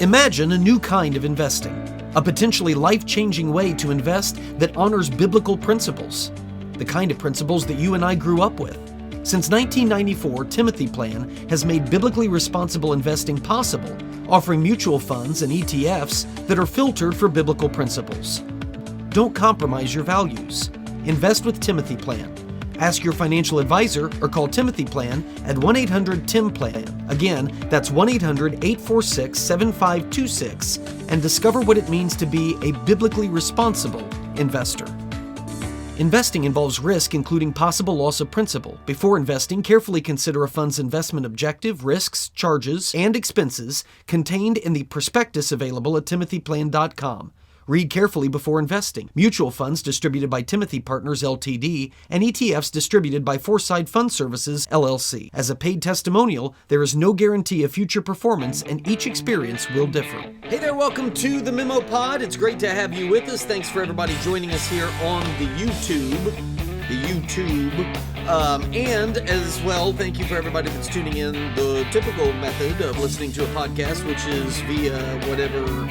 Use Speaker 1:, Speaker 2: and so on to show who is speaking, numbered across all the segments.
Speaker 1: Imagine a new kind of investing, a potentially life-changing way to invest that honors biblical principles, the kind of principles that you and I grew up with. Since 1994, Timothy Plan has made biblically responsible investing possible, offering mutual funds and ETFs that are filtered for biblical principles. Don't compromise your values. Invest with Timothy Plan. Ask your financial advisor or call Timothy Plan at 1-800-TIM-PLAN. Again, that's 1-800-846-7526 and discover what it means to be a biblically responsible investor. Investing involves risk, including possible loss of principal. Before investing, carefully consider a fund's investment objective, risks, charges, and expenses contained in the prospectus available at timothyplan.com. Read carefully before investing. Mutual funds distributed by Timothy Partners Ltd. and ETFs distributed by Foreside Fund Services LLC. As a paid testimonial, there is no guarantee of future performance and each experience will differ. Hey there, welcome to the MemoPOD. It's great to have you with us. Thanks for everybody joining us here on the YouTube. And as well, thank you for everybody that's tuning in the typical method of listening to a podcast, which is via whatever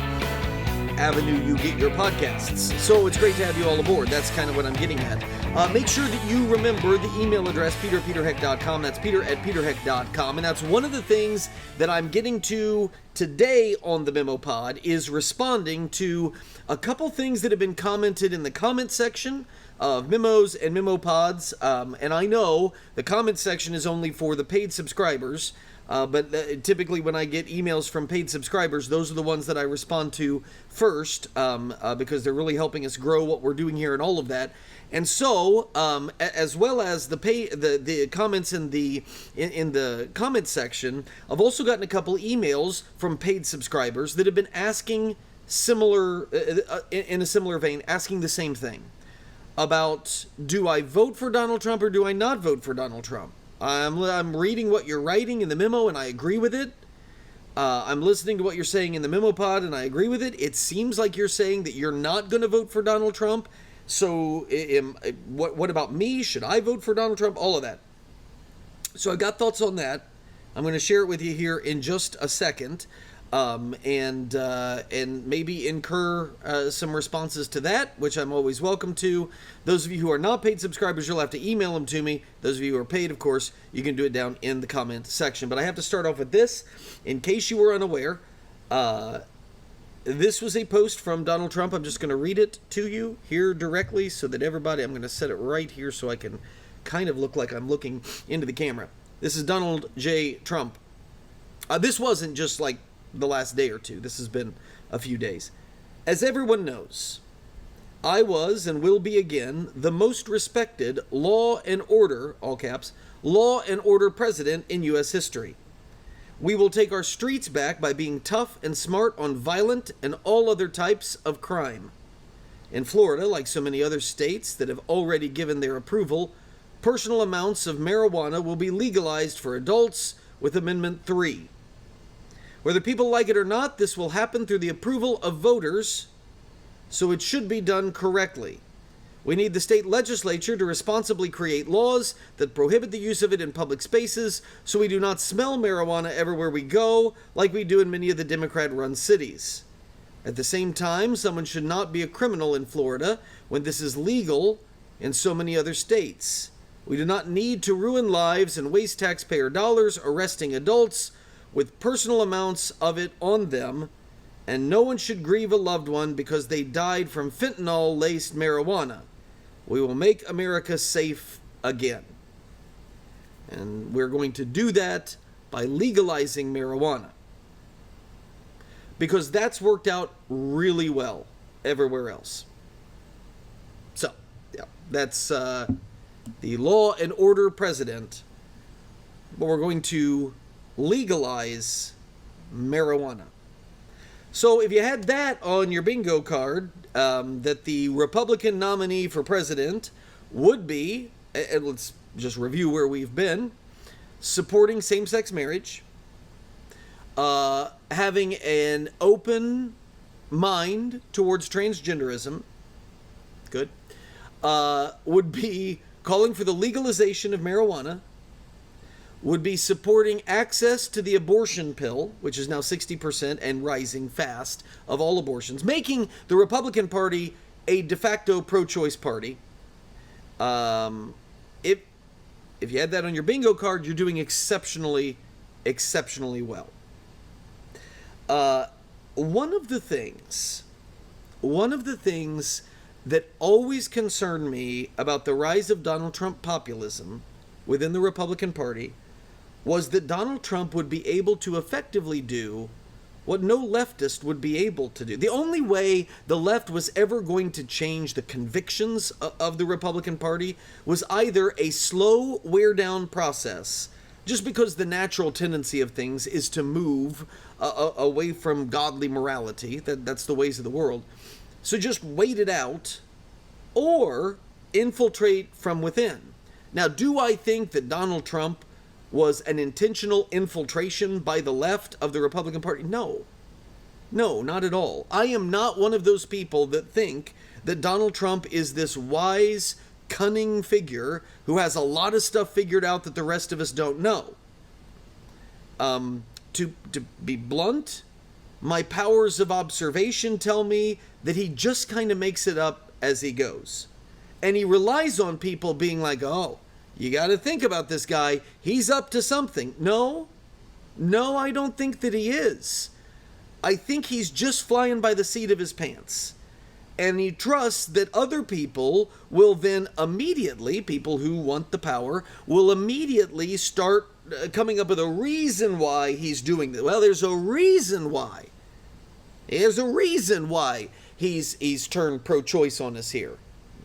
Speaker 1: avenue you get your podcasts. So it's great to have you all aboard. That's kind of what I'm getting at. Make sure that you remember the email address, peter@peterheck.com. That's peter@peterheck.com. And that's one of the things that I'm getting to today on the MemoPod is responding to a couple things that have been commented in the comment section of memos and MemoPods. And I know the comment section is only for the paid subscribers. But typically when I get emails from paid subscribers, those are the ones that I respond to first because they're really helping us grow what we're doing here and all of that. And so, as well as the comments in the comment section, I've also gotten a couple emails from paid subscribers that have been asking in a similar vein, asking the same thing about, do I vote for Donald Trump or do I not vote for Donald Trump? I'm reading what you're writing in the memo, and I agree with it. I'm listening to what you're saying in the MemoPod, and I agree with it. It seems like you're saying that you're not going to vote for Donald Trump. So what about me? Should I vote for Donald Trump? All of that. So I've got thoughts on that. I'm going to share it with you here in just a second. And maybe incur some responses to that, which I'm always welcome to. Those of you who are not paid subscribers, you'll have to email them to me. Those of you who are paid, of course, you can do it down in the comment section. But I have to start off with this. In case you were unaware, this was a post from Donald Trump. I'm just going to read it to you here directly so that everybody, I'm going to set it right here so I can kind of look like I'm looking into the camera. This is Donald J. Trump. This wasn't just like the last day or two. This has been a few days. As everyone knows, I was and will be again the most respected law and order, all caps, law and order president in U.S. history. We will take our streets back by being tough and smart on violent and all other types of crime. In Florida, like so many other states that have already given their approval, personal amounts of marijuana will be legalized for adults with Amendment 3. Whether people like it or not, this will happen through the approval of voters, so it should be done correctly. We need the state legislature to responsibly create laws that prohibit the use of it in public spaces so we do not smell marijuana everywhere we go like we do in many of the Democrat-run cities. At the same time, someone should not be a criminal in Florida when this is legal in so many other states. We do not need to ruin lives and waste taxpayer dollars arresting adults with personal amounts of it on them, and no one should grieve a loved one because they died from fentanyl-laced marijuana. We will make America safe again. And we're going to do that by legalizing marijuana. Because that's worked out really well everywhere else. So, yeah, that's the law and order president. But we're going to legalize marijuana. So if you had that on your bingo card, that the Republican nominee for president would be, and let's just review where we've been, supporting same-sex marriage, having an open mind towards transgenderism, good, would be calling for the legalization of marijuana, would be supporting access to the abortion pill, which is now 60% and rising fast of all abortions, making the Republican Party a de facto pro-choice party. If you had that on your bingo card, you're doing exceptionally well. One of the things that always concerned me about the rise of Donald Trump populism within the Republican Party was that Donald Trump would be able to effectively do what no leftist would be able to do. The only way the left was ever going to change the convictions of the Republican Party was either a slow wear-down process, just because the natural tendency of things is to move away from godly morality. That's the ways of the world. So just wait it out, or infiltrate from within. Now, do I think that Donald Trump was an intentional infiltration by the left of the Republican Party? No, not at all. I am not one of those people that think that Donald Trump is this wise, cunning figure who has a lot of stuff figured out that the rest of us don't know. To be blunt, my powers of observation tell me that he just kind of makes it up as he goes. And he relies on people being like, oh, you got to think about this guy. He's up to something. No, I don't think that he is. I think he's just flying by the seat of his pants. And he trusts that other people will then immediately, people who want the power, will immediately start coming up with a reason why he's doing this. Well, there's a reason why. There's a reason why he's turned pro-choice on us here.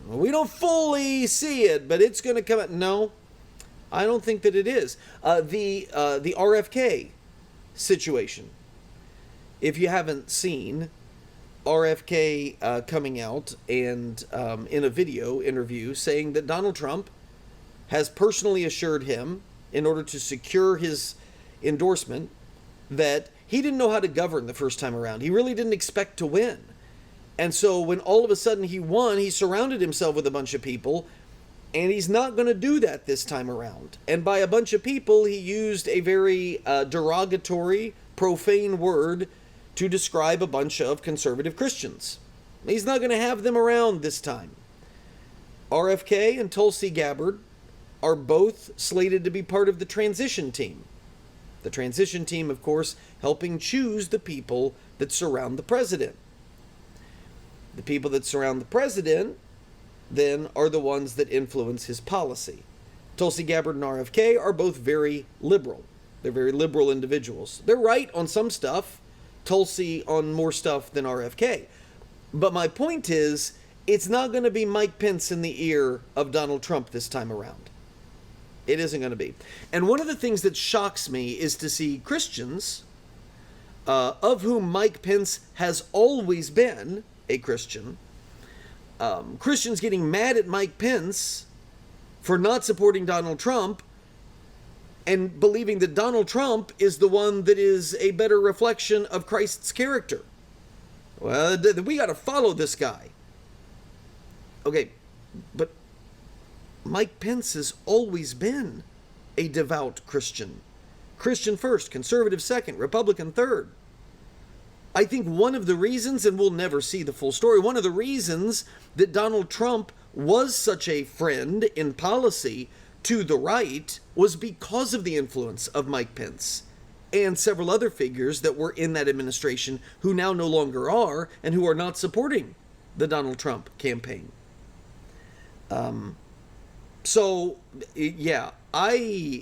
Speaker 1: We don't fully see it, but it's going to come out. No, I don't think that it is. The RFK situation. If you haven't seen RFK coming out and in a video interview saying that Donald Trump has personally assured him, in order to secure his endorsement, that he didn't know how to govern the first time around. He really didn't expect to win. And so when all of a sudden he won, he surrounded himself with a bunch of people, and he's not going to do that this time around. And by a bunch of people, he used a very derogatory, profane word to describe a bunch of conservative Christians. He's not going to have them around this time. RFK and Tulsi Gabbard are both slated to be part of the transition team. The transition team, of course, helping choose the people that surround the president. The people that surround the president then are the ones that influence his policy. Tulsi Gabbard and RFK are both very liberal. They're very liberal individuals. They're right on some stuff, Tulsi on more stuff than RFK. But my point is, it's not going to be Mike Pence in the ear of Donald Trump this time around. It isn't going to be. And one of the things that shocks me is to see Christians, of whom Mike Pence has always been a Christian, Christians getting mad at Mike Pence for not supporting Donald Trump and believing that Donald Trump is the one that is a better reflection of Christ's character. Well, we got to follow this guy. Okay, but Mike Pence has always been a devout Christian. Christian first, conservative second, Republican third. I think one of the reasons, and we'll never see the full story, one of the reasons that Donald Trump was such a friend in policy to the right was because of the influence of Mike Pence and several other figures that were in that administration who now no longer are and who are not supporting the Donald Trump campaign. So, yeah, I'll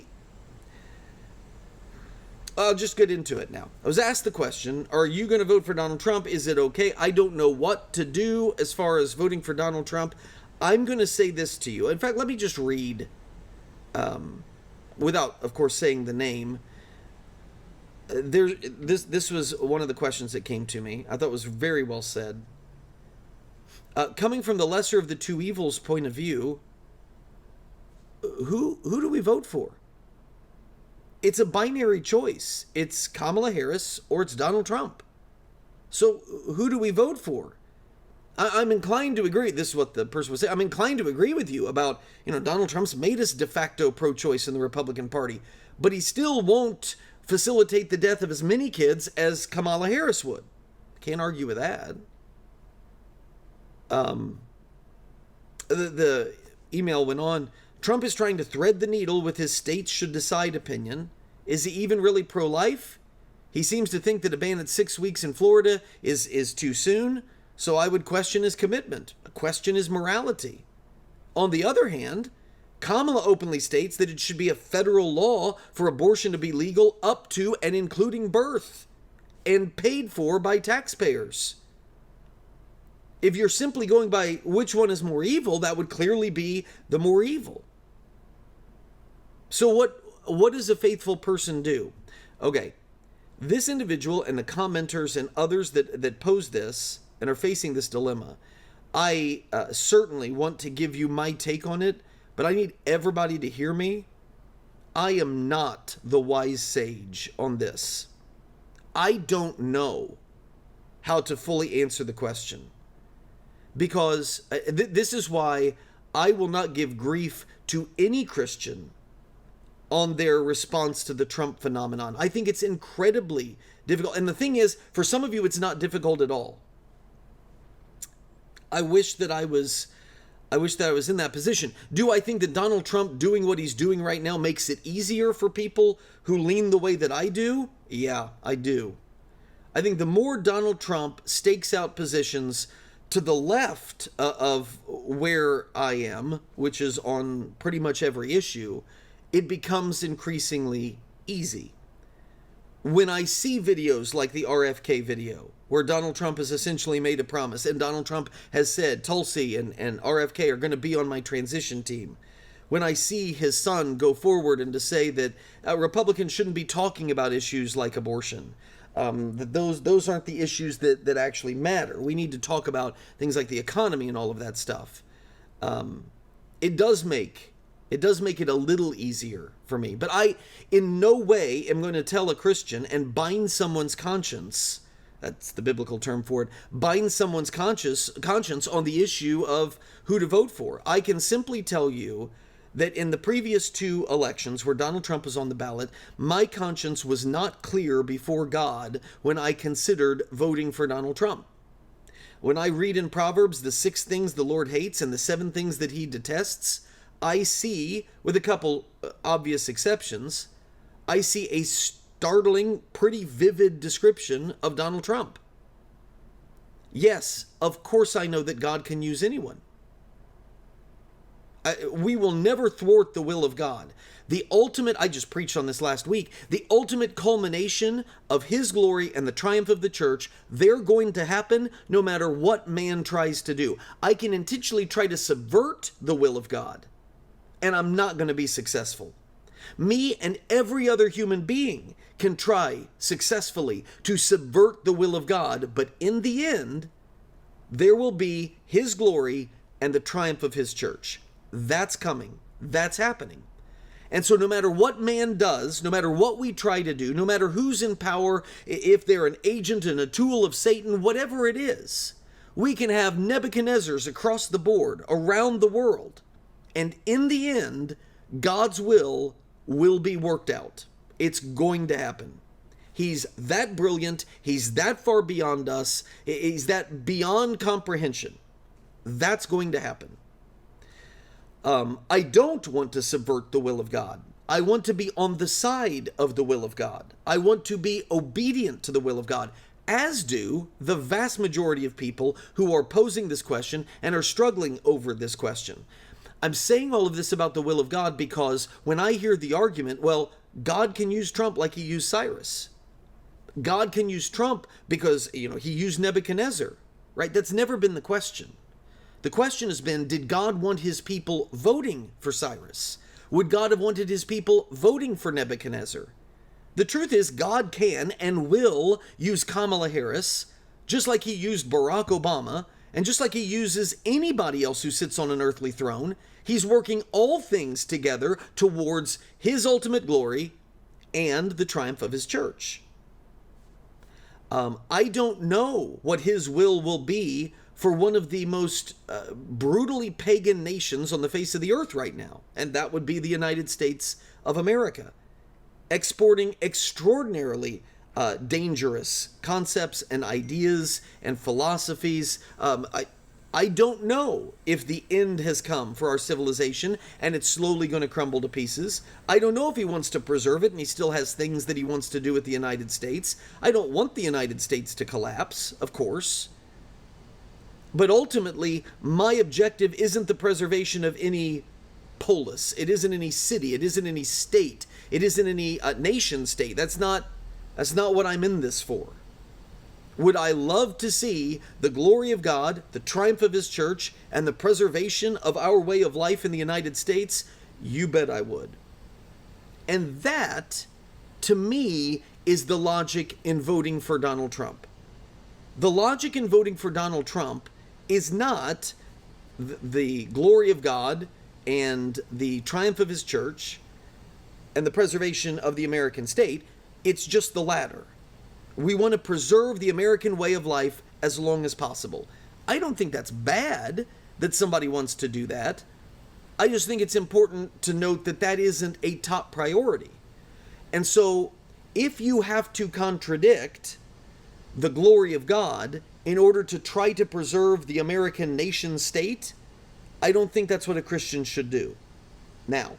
Speaker 1: just get into it now. I was asked the question, are you going to vote for Donald Trump? Is it okay? I don't know what to do as far as voting for Donald Trump. I'm going to say this to you. In fact, let me just read, without, of course, saying the name. This was one of the questions that came to me. I thought it was very well said. Coming from the lesser of the two evils point of view, who do we vote for? It's a binary choice. It's Kamala Harris or it's Donald Trump. So who do we vote for? I'm inclined to agree. This is what the person was saying. I'm inclined to agree with you about, Donald Trump's made us de facto pro-choice in the Republican Party, but he still won't facilitate the death of as many kids as Kamala Harris would. Can't argue with that. The email went on. Trump is trying to thread the needle with his states should decide opinion. Is he even really pro-life? He seems to think that a ban at 6 weeks in Florida is too soon. So I would question his commitment, question his morality. On the other hand, Kamala openly states that it should be a federal law for abortion to be legal up to and including birth, and paid for by taxpayers. If you're simply going by which one is more evil, that would clearly be the more evil. So what does a faithful person do? Okay, this individual and the commenters and others that pose this and are facing this dilemma, I certainly want to give you my take on it, but I need everybody to hear me. I am not the wise sage on this. I don't know how to fully answer the question, because this is why I will not give grief to any Christian on their response to the Trump phenomenon. I think it's incredibly difficult. And the thing is, for some of you, it's not difficult at all. I wish that I was in that position. Do I think that Donald Trump doing what he's doing right now makes it easier for people who lean the way that I do? Yeah, I do. I think the more Donald Trump stakes out positions to the left of where I am, which is on pretty much every issue, it becomes increasingly easy. When I see videos like the RFK video, where Donald Trump has essentially made a promise, and Donald Trump has said Tulsi and RFK are going to be on my transition team. When I see his son go forward and to say that Republicans shouldn't be talking about issues like abortion, that those aren't the issues that actually matter. We need to talk about things like the economy and all of that stuff. It does make it a little easier for me. But I, in no way, am going to tell a Christian and bind someone's conscience. That's the biblical term for it. Bind someone's conscience on the issue of who to vote for. I can simply tell you that in the previous 2 elections where Donald Trump was on the ballot, my conscience was not clear before God when I considered voting for Donald Trump. When I read in Proverbs the 6 things the Lord hates and the 7 things that he detests, I see, with a couple obvious exceptions, I see a startling, pretty vivid description of Donald Trump. Yes, of course I know that God can use anyone. We will never thwart the will of God. The ultimate, I just preached on this last week, the ultimate culmination of his glory and the triumph of the church, they're going to happen no matter what man tries to do. I can intentionally try to subvert the will of God, and I'm not going to be successful. Me and every other human being can try successfully to subvert the will of God, but in the end, there will be his glory and the triumph of his church. That's coming. That's happening. And so no matter what man does, no matter what we try to do, no matter who's in power, if they're an agent and a tool of Satan, whatever it is, we can have Nebuchadnezzars across the board, around the world. And in the end, God's will be worked out. It's going to happen. He's that brilliant. He's that far beyond us. He's that beyond comprehension. That's going to happen. I don't want to subvert the will of God. I want to be on the side of the will of God. I want to be obedient to the will of God, as do the vast majority of people who are posing this question and are struggling over this question. I'm saying all of this about the will of God because when I hear the argument, well, God can use Trump like he used Cyrus. God can use Trump because, he used Nebuchadnezzar, right? That's never been the question. The question has been, did God want his people voting for Cyrus? Would God have wanted his people voting for Nebuchadnezzar? The truth is, God can and will use Kamala Harris, just like he used Barack Obama, and just like he uses anybody else who sits on an earthly throne. He's working all things together towards his ultimate glory and the triumph of his church. I don't know what his will be for one of the most brutally pagan nations on the face of the earth right now, and that would be the United States of America, exporting extraordinarily dangerous concepts and ideas and philosophies. I don't know if the end has come for our civilization and it's slowly going to crumble to pieces. I don't know if he wants to preserve it and he still has things that he wants to do with the United States. I don't want the United States to collapse, of course. But ultimately, my objective isn't the preservation of any polis. It isn't any city. It isn't any state. It isn't any nation state. That's not what I'm in this for. Would I love to see the glory of God, the triumph of his church, and the preservation of our way of life in the United States? You bet I would. And that, to me, is the logic in voting for Donald Trump. The logic in voting for Donald Trump is not the glory of God and the triumph of his church and the preservation of the American state. It's just the latter. We want to preserve the American way of life as long as possible. I don't think that's bad that somebody wants to do that. I just think it's important to note that that isn't a top priority. And so if you have to contradict the glory of God in order to try to preserve the American nation state, I don't think that's what a Christian should do. Now,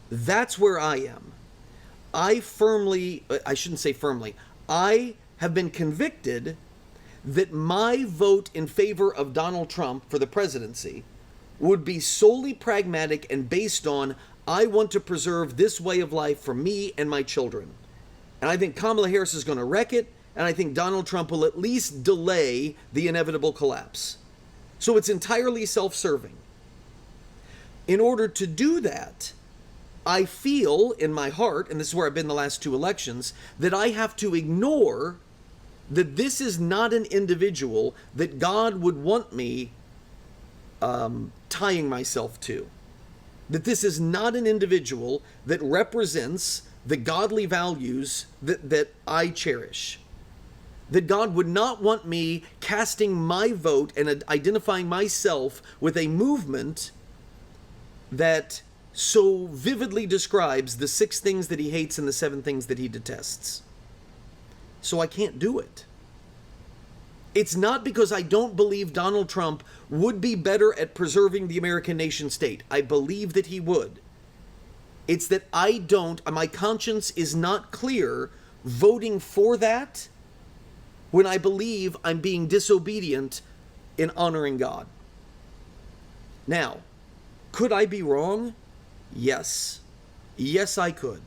Speaker 1: that's where I am. I shouldn't say firmly, I have been convicted that my vote in favor of Donald Trump for the presidency would be solely pragmatic and based on, I want to preserve this way of life for me and my children. And I think Kamala Harris is going to wreck it, and I think Donald Trump will at least delay the inevitable collapse. So it's entirely self-serving. In order to do that, I feel in my heart, and this is where I've been the last two elections, that I have to ignore that this is not an individual that God would want me tying myself to. That this is not an individual that represents the godly values that I cherish. That God would not want me casting my vote and identifying myself with a movement that so vividly describes the 6 things that he hates and the 7 things that he detests. So I can't do it. It's not because I don't believe Donald Trump would be better at preserving the American nation state. I believe that he would. It's that my conscience is not clear voting for that when I believe I'm being disobedient in honoring God. Now, could I be wrong? Yes. Yes, I could.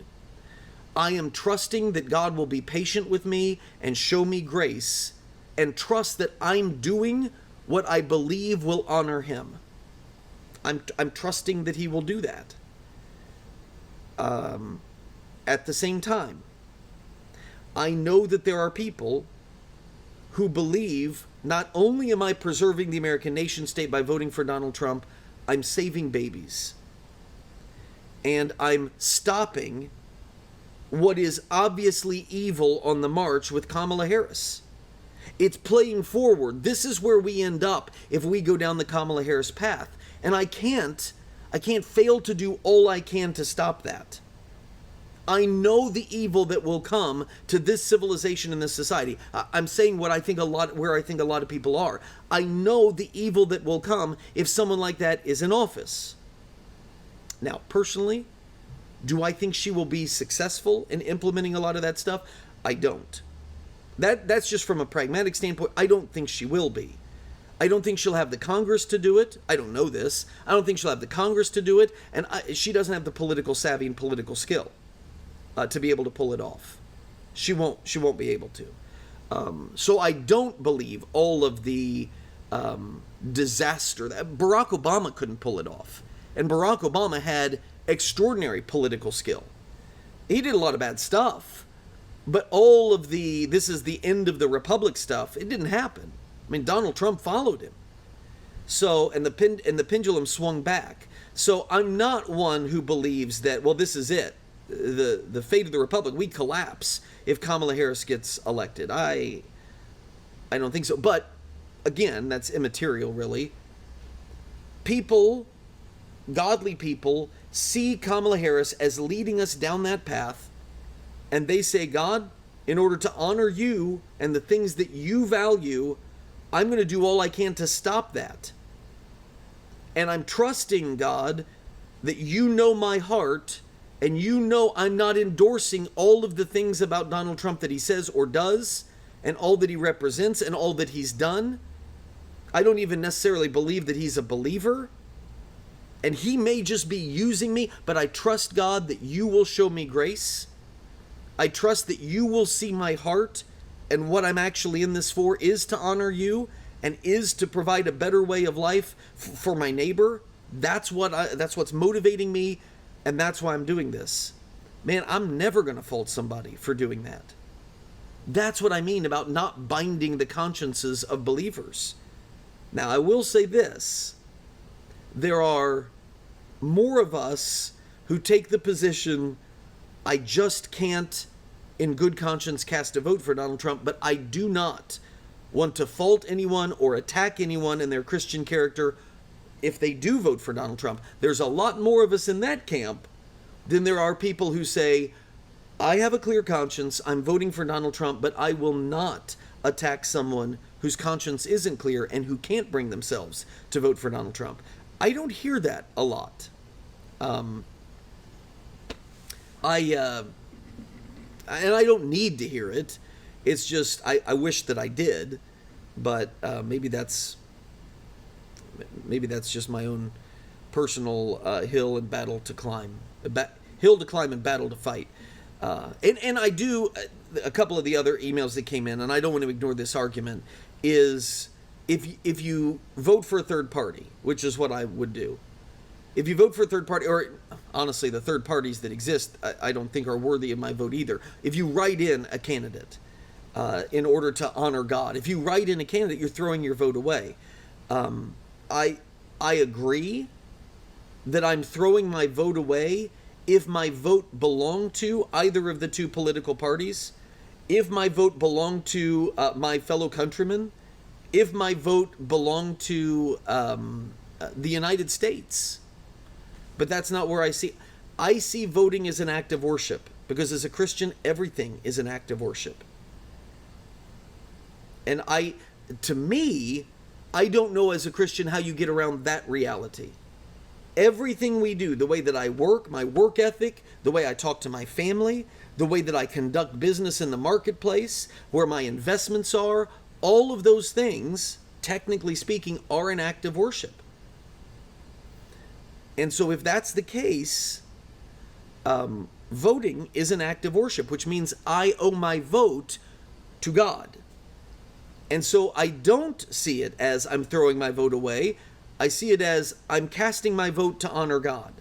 Speaker 1: I am trusting that God will be patient with me and show me grace and trust that I'm doing what I believe will honor him. I'm trusting that he will do that. At the same time, I know that there are people who believe not only am I preserving the American nation state by voting for Donald Trump, I'm saving babies. And I'm stopping what is obviously evil on the march with Kamala Harris. It's playing forward. This is where we end up if we go down the Kamala Harris path. And I can't fail to do all I can to stop that. I know the evil that will come to this civilization and this society. I'm saying where I think a lot of people are. I know the evil that will come if someone like that is in office. Now, personally, do I think she will be successful in implementing a lot of that stuff? I don't. That's just from a pragmatic standpoint. I don't think she will be. I don't think she'll have the Congress to do it. I don't know this. I don't think she'll have the Congress to do it, and she doesn't have the political savvy and political skill to be able to pull it off. She won't be able to. So I don't believe all of the disaster that Barack Obama couldn't pull it off. And Barack Obama had extraordinary political skill. He did a lot of bad stuff, but all of this is the end of the republic stuff, it didn't happen. I mean, Donald Trump followed him. So, and the pendulum swung back. So I'm not one who believes that, well, this is it. The fate of the republic, we collapse if Kamala Harris gets elected. I don't think so. But again, that's immaterial really. People, godly people, see Kamala Harris as leading us down that path, and they say, God, in order to honor you and the things that you value, I'm going to do all I can to stop that. And I'm trusting, God, that you know my heart, and you know I'm not endorsing all of the things about Donald Trump that he says or does, and all that he represents, and all that he's done. I don't even necessarily believe that he's a believer, and he may just be using me, but I trust, God, that you will show me grace. I trust that you will see my heart, and what I'm actually in this for is to honor you and is to provide a better way of life for my neighbor. That's what's motivating me, and that's why I'm doing this. Man, I'm never going to fault somebody for doing that. That's what I mean about not binding the consciences of believers. Now, I will say this. There are more of us who take the position, I just can't, in good conscience, cast a vote for Donald Trump, but I do not want to fault anyone or attack anyone in their Christian character if they do vote for Donald Trump. There's a lot more of us in that camp than there are people who say, I have a clear conscience, I'm voting for Donald Trump, but I will not attack someone whose conscience isn't clear and who can't bring themselves to vote for Donald Trump. I don't hear that a lot. And I don't need to hear it. It's just, I wish that I did, but maybe that's just my own personal hill and battle to climb. Hill to climb and battle to fight. And I do, a couple of the other emails that came in, and I don't want to ignore this argument, is if you vote for a third party, which is what I would do, if you vote for a third party, or honestly, the third parties that exist, I don't think are worthy of my vote either. If you write in a candidate in order to honor God, if you write in a candidate, you're throwing your vote away. I agree that I'm throwing my vote away if my vote belonged to either of the two political parties, if my vote belonged to my fellow countrymen, if my vote belonged to the United States. But that's not where I see voting as an act of worship, because as a Christian, everything is an act of worship. And to me, I don't know as a Christian how you get around that reality. Everything we do, the way that I work, my work ethic, the way I talk to my family, the way that I conduct business in the marketplace, where my investments are, all of those things, technically speaking, are an act of worship. And so if that's the case, voting is an act of worship, which means I owe my vote to God. And so I don't see it as I'm throwing my vote away. I see it as I'm casting my vote to honor God.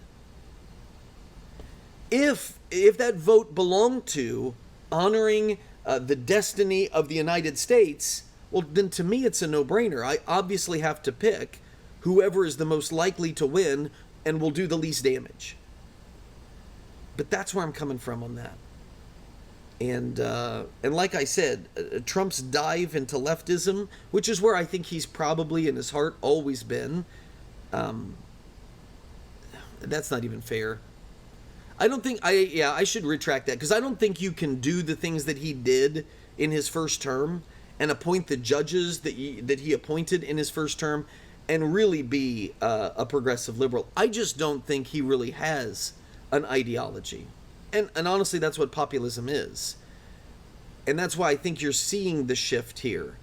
Speaker 1: If that vote belonged to honoring the destiny of the United States, well, then to me it's a no-brainer. I obviously have to pick whoever is the most likely to win and will do the least damage. But that's where I'm coming from on that. And like I said, Trump's dive into leftism, which is where I think he's probably in his heart always been, that's not even fair. I don't think, I should retract that, because I don't think you can do the things that he did in his first term and appoint the judges that he appointed in his first term and really be a progressive liberal. I just don't think he really has an ideology. And honestly, that's what populism is. And that's why I think you're seeing the shift here.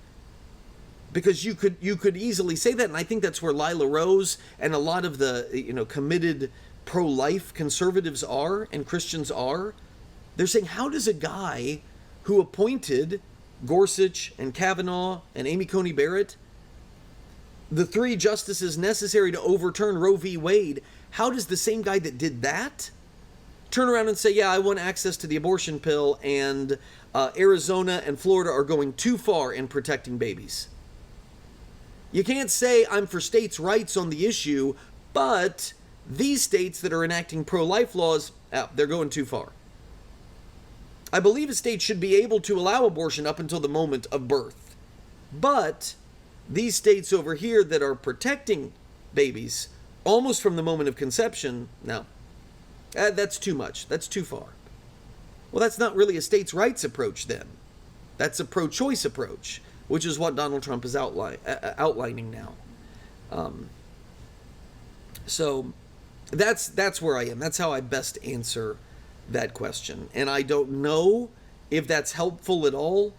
Speaker 1: Because you could easily say that, and I think that's where Lila Rose and a lot of the committed pro-life conservatives are, and Christians are. They're saying, how does a guy who appointed Gorsuch and Kavanaugh and Amy Coney Barrett, the three justices necessary to overturn Roe v. Wade, how does the same guy that did that turn around and say, yeah, I want access to the abortion pill, and Arizona and Florida are going too far in protecting babies? You can't say I'm for states' rights on the issue, but these states that are enacting pro-life laws, they're going too far. I believe a state should be able to allow abortion up until the moment of birth, but These states over here that are protecting babies almost from the moment of conception, no, that's too much. That's too far. Well, that's not really a states' rights approach then. That's a pro-choice approach, which is what Donald Trump is outlining now. So that's where I am. That's how I best answer that question. And I don't know if that's helpful at all.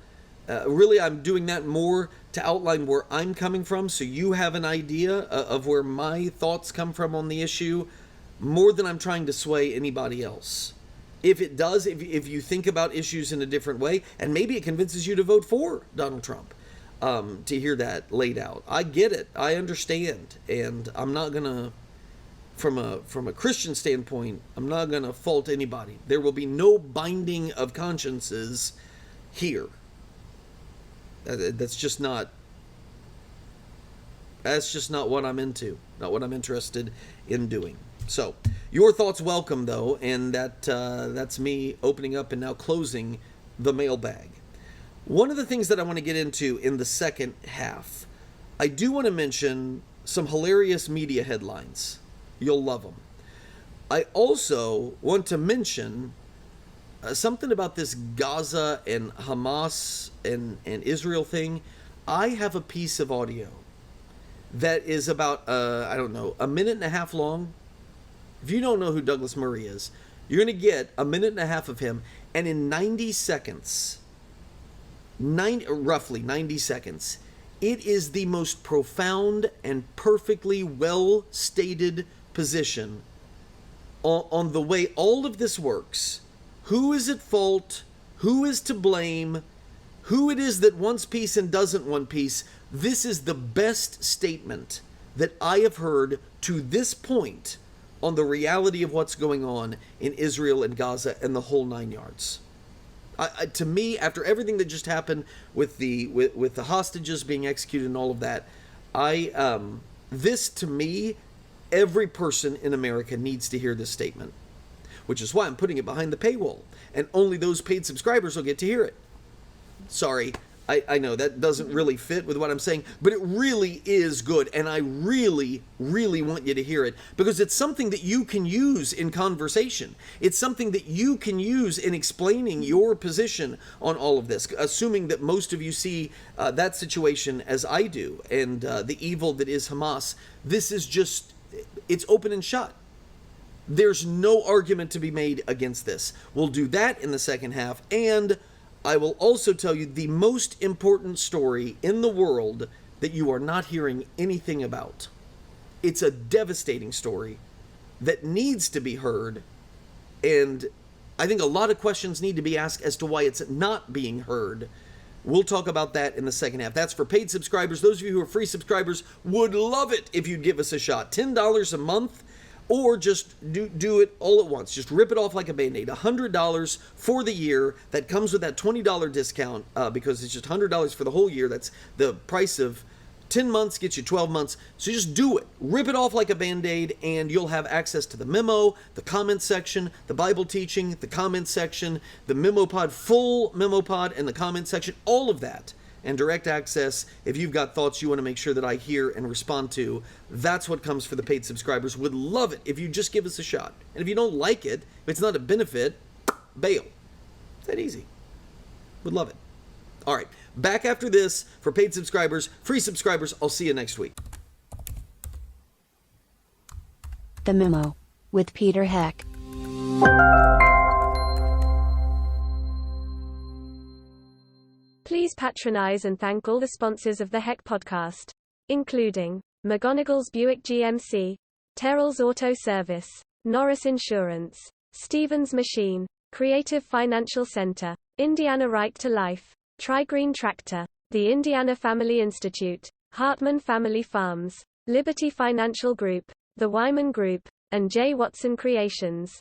Speaker 1: Really, I'm doing that more to outline where I'm coming from, so you have an idea of where my thoughts come from on the issue, more than I'm trying to sway anybody else. If it does, if you think about issues in a different way, and maybe it convinces you to vote for Donald Trump, to hear that laid out. I get it. I understand. And I'm not going to, from a Christian standpoint, I'm not going to fault anybody. There will be no binding of consciences here. That's just not what I'm into, not what I'm interested in doing. So, your thoughts welcome, though, and that's me opening up and now closing the mailbag. One of the things that I want to get into in the second half, I do want to mention some hilarious media headlines. You'll love them. I also want to mention something about this Gaza and Hamas and Israel thing. I have a piece of audio that is about, I don't know, a minute and a half long. If you don't know who Douglas Murray is, you're going to get a minute and a half of him, and in 90 seconds, roughly 90 seconds, it is the most profound and perfectly well-stated position on the way all of this works. Who is at fault? Who is to blame? Who it is that wants peace and doesn't want peace? This is the best statement that I have heard to this point on the reality of what's going on in Israel and Gaza and the whole 9 yards. To me, after everything that just happened with the hostages being executed and all of that, this to me, every person in America needs to hear this statement, which is why I'm putting it behind the paywall, and only those paid subscribers will get to hear it. Sorry, I know that doesn't really fit with what I'm saying, but it really is good, and I really, really want you to hear it, because it's something that you can use in conversation. It's something that you can use in explaining your position on all of this, assuming that most of you see that situation as I do, and the evil that is Hamas. This is just, it's open and shut. There's no argument to be made against this. We'll do that in the second half, and I will also tell you the most important story in the world that you are not hearing anything about. It's a devastating story that needs to be heard, and I think a lot of questions need to be asked as to why it's not being heard. We'll talk about that in the second half. That's for paid subscribers. Those of you who are free subscribers would love it if you'd give us a shot. $10 a month. Or just do it all at once. Just rip it off like a Band-Aid. $100 for the year. That comes with that $20 discount because it's just $100 for the whole year. That's the price of 10 months, gets you 12 months. So just do it. Rip it off like a Band-Aid, and you'll have access to the memo, the comment section, the Bible teaching, the comment section, the MemoPOD, full MemoPOD, and the comment section, all of that. And direct access if you've got thoughts you want to make sure that I hear and respond to. That's what comes for the paid subscribers. Would love it if you just give us a shot. And if you don't like it, if it's not a benefit, bail. It's that easy. Would love it. All right, back after this for paid subscribers. Free subscribers, I'll see you next week.
Speaker 2: The Memo with Peter Heck.
Speaker 3: Please patronize and thank all the sponsors of the Heck podcast, including McGonagall's Buick GMC, Terrell's Auto Service, Norris Insurance, Stevens Machine, Creative Financial Center, Indiana Right to Life, Tri-Green Tractor, the Indiana Family Institute, Hartman Family Farms, Liberty Financial Group, the Wyman Group, and J. Watson Creations.